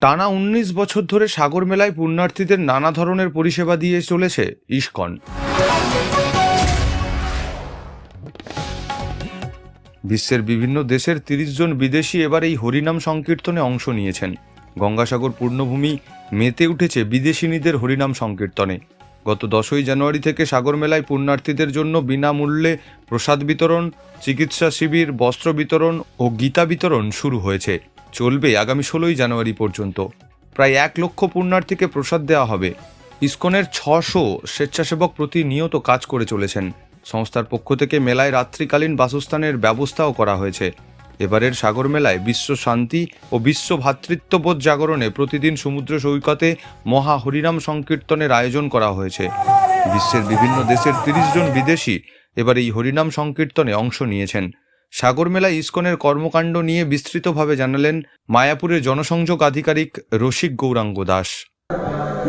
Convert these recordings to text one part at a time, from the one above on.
টানা ১৯ বছর ধরে সাগর মেলায় পুণ্যার্থীদের নানা ধরনের পরিষেবা দিয়ে চলেছে ইসকন। বিশ্বের বিভিন্ন দেশের ৩০ জন বিদেশি এবার এই হরিনাম সংকীর্তনে অংশ নিয়েছেন। গঙ্গাসাগর পূর্ণভূমি মেতে উঠেছে বিদেশিনীদের হরিনাম সংকীর্তনে। গত ১০ই জানুয়ারি থেকে সাগর মেলায় পুণ্যার্থীদের জন্য বিনামূল্যে প্রসাদ বিতরণ, চিকিৎসা শিবির, বস্ত্র বিতরণ ও গীতা বিতরণ শুরু হয়েছে। চলবে আগামী ১৬ই জানুয়ারি পর্যন্ত। প্রায় ১ লক্ষ পুণ্যার্থীকে প্রসাদ দেওয়া হবে। ইসকনের ৬০০ স্বেচ্ছাসেবক প্রতিনিয়ত কাজ করে চলেছেন। সংস্থার পক্ষ থেকে মেলায় রাত্রিকালীন বাসস্থানের ব্যবস্থাও করা হয়েছে। এবারের সাগর মেলায় বিশ্ব শান্তি ও বিশ্ব ভ্রাতৃত্ববোধ জাগরণে প্রতিদিন সমুদ্র সৈকতে মহা হরিনাম সংকীর্তনের আয়োজন করা হয়েছে। বিশ্বের বিভিন্ন দেশের ৩০ জন বিদেশি এবার এই হরিনাম সংকীর্তনে অংশ নিয়েছেন। সাগর মেলায় ইসকনের কর্মকাণ্ড নিয়ে বিস্তৃতভাবে জানালেন মায়াপুরের জনসংযোগ আধিকারিক রসিক গৌরাঙ্গ দাস।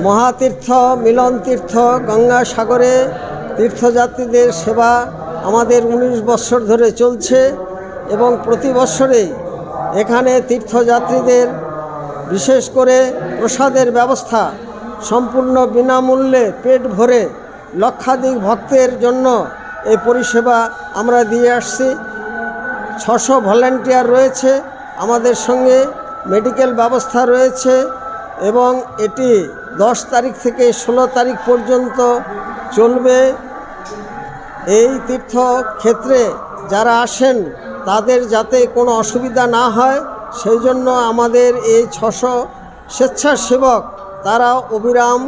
মহাতীর্থ মিলন তীর্থ গঙ্গাসাগরে তীর্থযাত্রীদের সেবা আমাদের ১৯ বছর ধরে চলছে এবং প্রতি বছরেই এখানে তীর্থযাত্রীদের বিশেষ করে প্রসাদের ব্যবস্থা সম্পূর্ণ বিনামূল্যে পেট ভরে লক্ষাধিক ভক্তের জন্য এই পরিষেবা আমরা দিয়ে আসছি। ৬০০ ভলান্টিয়ার রয়েছে আমাদের সঙ্গে, মেডিকেল ব্যবস্থা রয়েছে এবং এটি ১০ তারিখ থেকে ১৬ তারিখ পর্যন্ত চলবে। এই তীর্থক্ষেত্রে যারা আসেন তাদের যাতে কোনো অসুবিধা না হয় সেই জন্য আমাদের এই ৬০০ স্বেচ্ছাসেবক তারা অবিরাম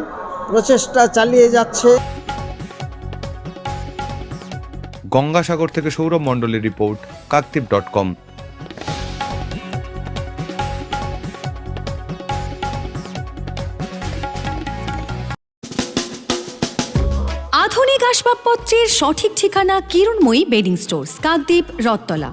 প্রচেষ্টা চালিয়ে যাচ্ছে। গঙ্গাসাগর থেকে সৌরভ মণ্ডলের রিপোর্ট, কাকদ্বীপ.com। আধুনিক আসবাবপত্রের সঠিক ঠিকানা কিরণময়ী বেডিং স্টোর্স, কাকদ্বীপ, রথতলা।